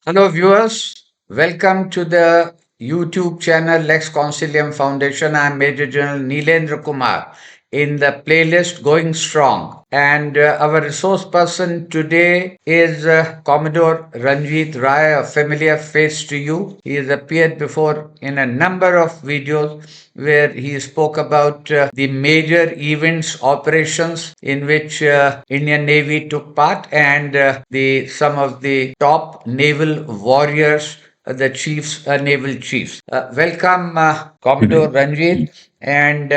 Hello, viewers. Welcome to the YouTube channel Lex Consilium Foundation. I'm Major General Neelendra Kumar in the playlist Going Strong. And our resource person today is Commodore Ranjit Rai, a familiar face to you. He has appeared before in a number of videos where he spoke about the major events, operations in which Indian Navy took part, and the some of the top naval warriors, the chiefs, naval chiefs. Welcome, Commodore Ranjit. And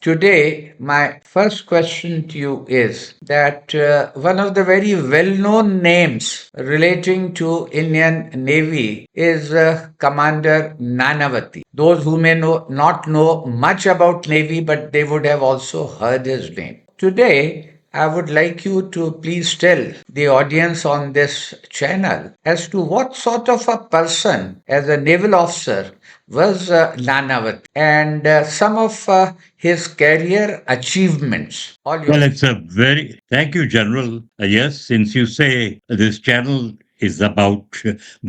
today, my first question to you is that one of the very well known names relating to Indian Navy is Commander Nanavaty. Those who may not know much about Navy, but they would have also heard his name. Today, I would like you to please tell the audience on this channel as to what sort of a person, as a naval officer, was Nanavaty and some of his career achievements. All Well, yours. it's a very, thank you, General. Yes, since you say this channel is about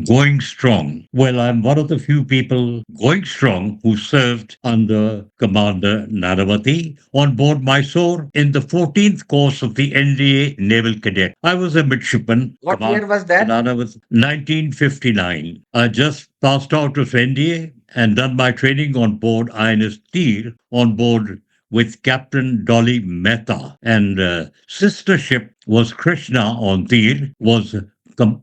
going strong. Well, I'm one of the few people going strong who served under Commander Nanavati on board Mysore in the 14th course of the NDA Naval Cadet. I was a midshipman. What year Commander was that? Nanavati, 1959. I just passed out of NDA and done my training on board INS on board with Captain Dolly Mehta, and sister ship was Krishna on Tir, was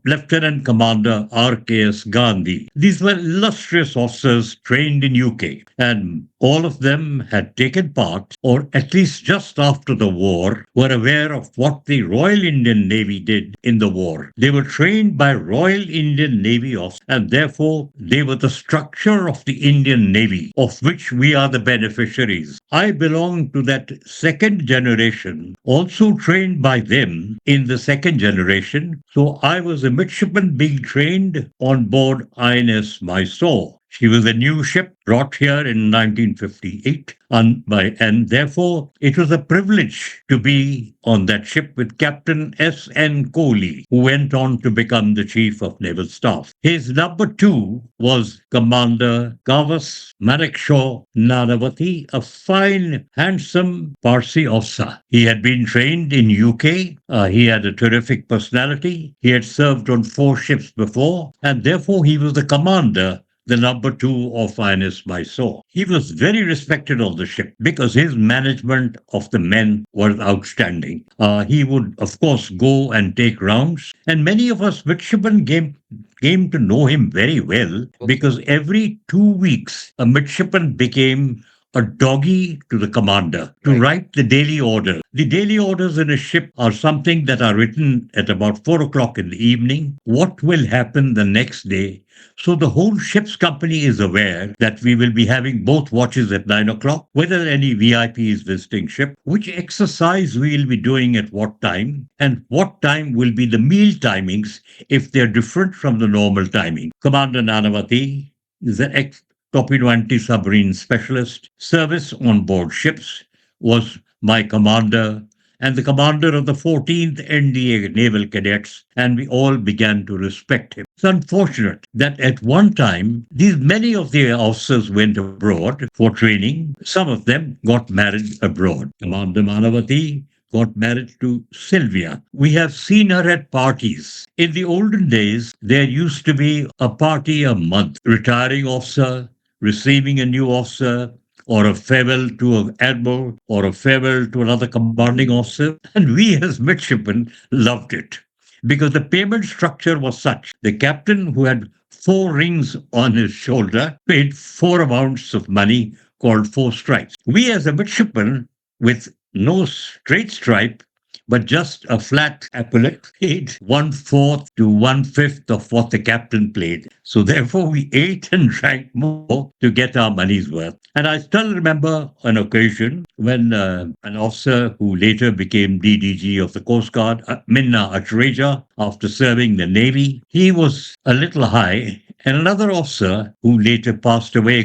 Lieutenant Commander R.K.S. Gandhi. These were illustrious officers trained in UK, and all of them had taken part, or at least just after the war, were aware of what the Royal Indian Navy did in the war. They were trained by Royal Indian Navy officers, and therefore they were the structure of the Indian Navy, of which we are the beneficiaries. I belong to that second generation, also trained by them in the second generation. So I was a midshipman being trained on board INS Mysore. She was a new ship brought here in 1958, and therefore it was a privilege to be on that ship with Captain S.N. Kohli, who went on to become the Chief of Naval Staff. His number two was Commander Gavas Manekshaw Nanavati, a fine, handsome Parsi officer. He had been trained in UK. He had a terrific personality. He had served on 4 ships before, and therefore he was the commander, the number two of INS Mysore. He was very respected on the ship because his management of the men was outstanding. He would, of course, go and take rounds, and many of us midshipmen came to know him very well because every 2 weeks a midshipman became a doggy to the commander to Right. write the daily order. The daily orders in a ship are something that are written at about 4 o'clock in the evening. What will happen the next day? So the whole ship's company is aware that we will be having both watches at 9 o'clock, whether any VIP is visiting ship, which exercise we will be doing at what time, and what time will be the meal timings if they're different from the normal timing. Commander Nanavati is an torpedo anti-submarine specialist. Service on board ships was my commander and the commander of the 14th NDA Naval Cadets, and we all began to respect him. It's unfortunate that at one time, many of the officers went abroad for training. Some of them got married abroad. Commander Nanavati got married to Sylvia. We have seen her at parties. In the olden days, there used to be a party a month. Retiring officer, receiving a new officer, or a farewell to an admiral, or a farewell to another commanding officer. And we as midshipmen loved it because the payment structure was such. The captain, who had 4 rings on his shoulder, paid 4 amounts of money called 4 stripes. We as a midshipman, with no straight stripe, but just a flat epaulette, paid 1/4 to 1/5 of what the captain paid. So therefore, we ate and drank more to get our money's worth. And I still remember an occasion when an officer who later became DDG of the Coast Guard, Minna Atreja, after serving the Navy, he was a little high, and another officer who later passed away,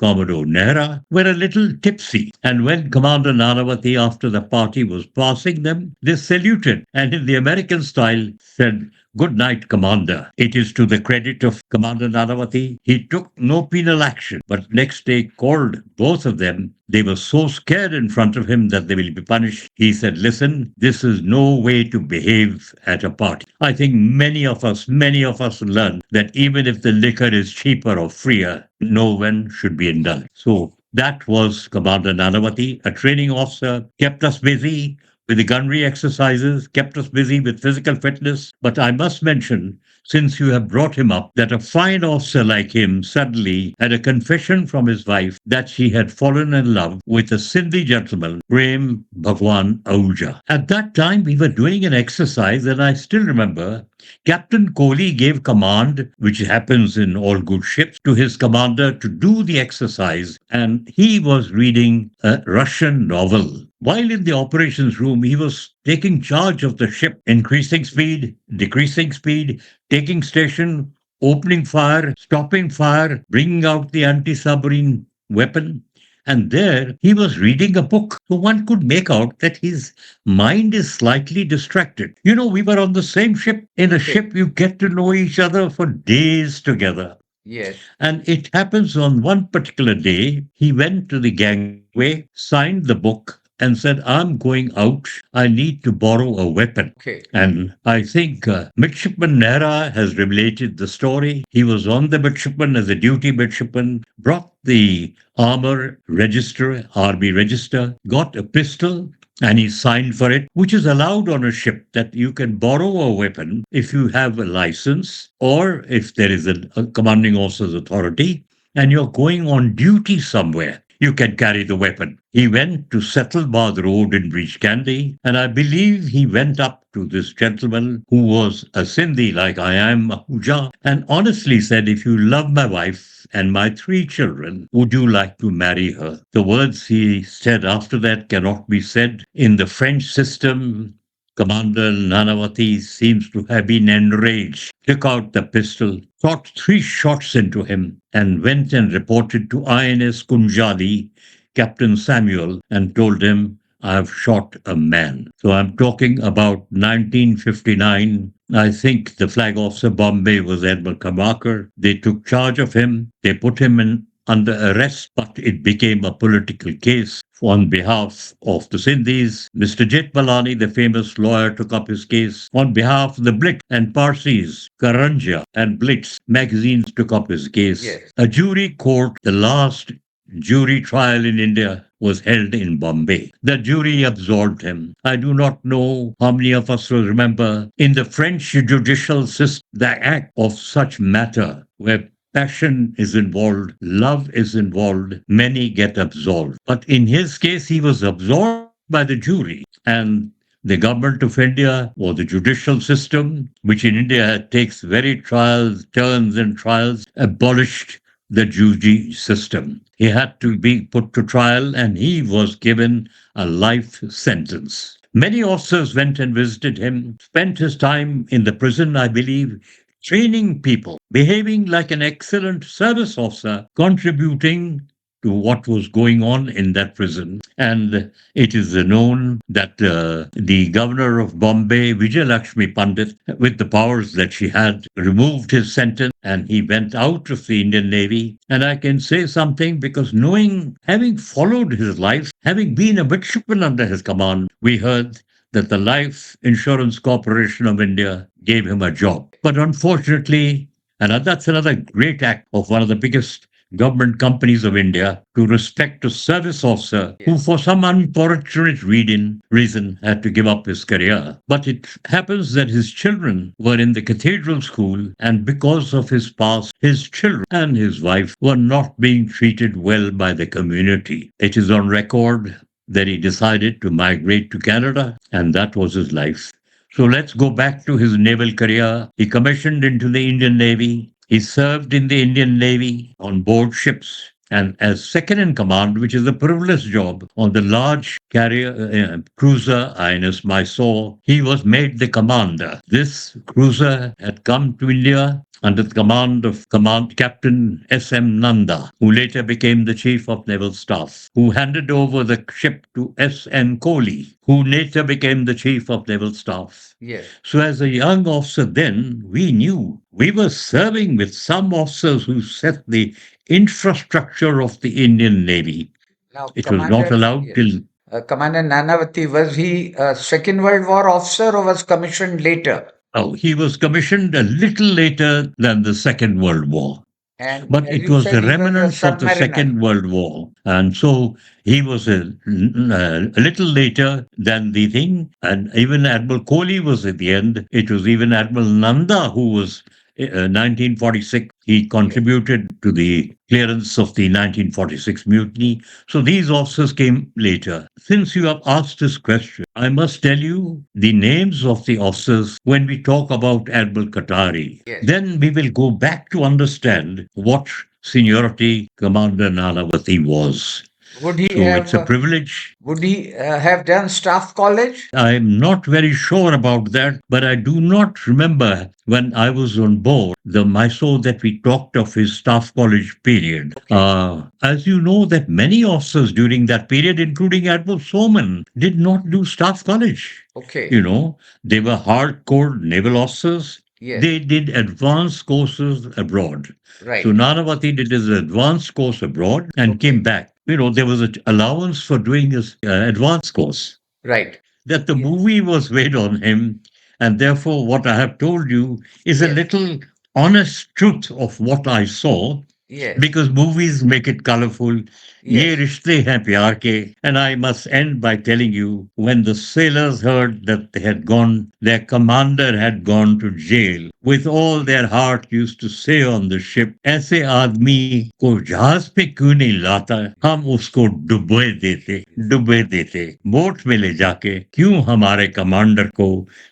Commodore Nehra were a little tipsy, and when Commander Nanavati, after the party was passing them, they saluted and in the American style said, "Good night, Commander." It is to the credit of Commander Nanavati, he took no penal action, but next day called both of them. They were so scared in front of him that they will be punished. He said, "Listen, this is no way to behave at a party." I think many of us learn that even if the liquor is cheaper or freer, no one should be indulged. So that was Commander Nanavati, a training officer, kept us busy with the gunnery exercises, kept us busy with physical fitness. But I must mention, since you have brought him up, that a fine officer like him suddenly had a confession from his wife that she had fallen in love with a Sindhi gentleman, Prem Ahuja. At that time, we were doing an exercise, and I still remember Captain Kohli gave command, which happens in all good ships, to his commander to do the exercise, and he was reading a Russian novel. While in the operations room, he was taking charge of the ship, increasing speed, decreasing speed, taking station, opening fire, stopping fire, bringing out the anti-submarine weapon. And there he was reading a book. So one could make out that his mind is slightly distracted. You know, we were on the same ship. In a Okay. ship, you get to know each other for days together. Yes. And it happens on one particular day, he went to the gangway, signed the book, and said, "I'm going out. I need to borrow a weapon." Okay. And I think Midshipman Nehra has related the story. He was on the midshipman as a duty midshipman, brought the armor register, army register, got a pistol, and he signed for it, which is allowed on a ship that you can borrow a weapon if you have a license or if there is a commanding officer's authority and you're going on duty somewhere. You can carry the weapon. He went to Settlebad Road in Breach Candy, and I believe he went up to this gentleman who was a Sindhi like IIM Ahmedabad and honestly said, "If you love my wife and my three children, would you like to marry her?" The words he said after that cannot be said. In the French system, Commander Nanavaty seems to have been enraged, took out the pistol, shot three shots into him, and went and reported to INS Kunjali, Captain Samuel, and told him, "I have shot a man." So I'm talking about 1959. I think the flag officer Bombay was Admiral Kamakar. They took charge of him. They put him in under arrest, but it became a political case on behalf of the Sindhis. Mr. Jetmalani, the famous lawyer, took up his case. On behalf of the Blitz and Parsis, Karanja and Blitz magazines took up his case. Yes. A jury court, the last jury trial in India, was held in Bombay. The jury absolved him. I do not know how many of us will remember in the French judicial system, the act of such matter where passion is involved, love is involved, many get absolved. But in his case, he was absolved by the jury. And the government of India or the judicial system, which in India takes very trials, turns and trials, abolished the jury system. He had to be put to trial and he was given a life sentence. Many officers went and visited him, spent his time in the prison, I believe, training people, behaving like an excellent service officer, contributing to what was going on in that prison. And it is known that the governor of Bombay, Vijaylakshmi Pandit, with the powers that she had, removed his sentence and he went out of the Indian Navy. And I can say something because knowing, having followed his life, having been a midshipman under his command, we heard that the Life Insurance Corporation of India gave him a job. But unfortunately, and that's another great act of one of the biggest government companies of India to respect a service officer who, for some unfortunate reason, had to give up his career. But it happens that his children were in the cathedral school, and because of his past, his children and his wife were not being treated well by the community. It is on record that he decided to migrate to Canada, and that was his life. So let's go back to his naval career. He commissioned into the Indian Navy. He served in the Indian Navy on board ships and as second in command, which is a privileged job on the large cruiser INS Mysore. He was made the commander. This cruiser had come to India under the command of Captain S.M. Nanda, who later became the Chief of Naval Staff, who handed over the ship to S.N. Kohli, who later became the Chief of Naval Staff. Yes. So, as a young officer then, we knew we were serving with some officers who set the infrastructure of the Indian Navy. Now, It was not Commander, allowed till. yes. Commander Nanavaty, was he a Second World War officer or was commissioned later? Oh, he was commissioned a little later than the Second World War. And But as it you was said, the he was a remnants of the submariner. Second World War. And so he was a little later than the thing. And even Admiral Kohli was at the end. It was even Admiral Nanda who was 1946. He contributed to the clearance of the 1946 mutiny. So these officers came later. Since you have asked this question, I must tell you the names of the officers when we talk about Admiral Katari. Yes. Then we will go back to understand what seniority Commander Nanavati was. Would he So it's a have privilege. would he have done staff college? I'm not very sure about that, but I do not remember when I was on board the Mysore that we talked of his staff college period. As you know, that many officers during that period, including Admiral Soman, did not do staff college. Okay. You know, they were hardcore naval officers. Yes. They did advanced courses abroad. Right. So Nanavati did his advanced course abroad and Okay. came back. You know, there was an allowance for doing his advanced course. Right. That the Yes. movie was made on him, and therefore what I have told you is a Yes. little honest truth of what I saw, Yes. because movies make it colorful. Ye Yes. rishte hain pyar ke. And I must end by telling you, when the sailors heard that they had gone, their commander had gone to jail, with all their heart used to say on the ship, ऐसे आदमी को जहाज पे क्यों नहीं लाता, हम उसको डुबे देते बोट में ले जाके, क्यों हमारे कमांडर को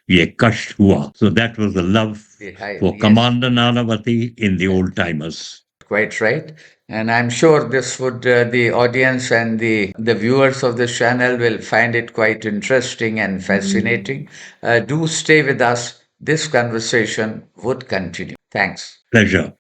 ये कष्ट हुआ. So that was the love for Yes. Commander Nanavati in the old timers. Quite right. And I'm sure this would the audience and the viewers of this channel will find it quite interesting and fascinating. Do stay with us. This conversation would continue. Thanks. Pleasure.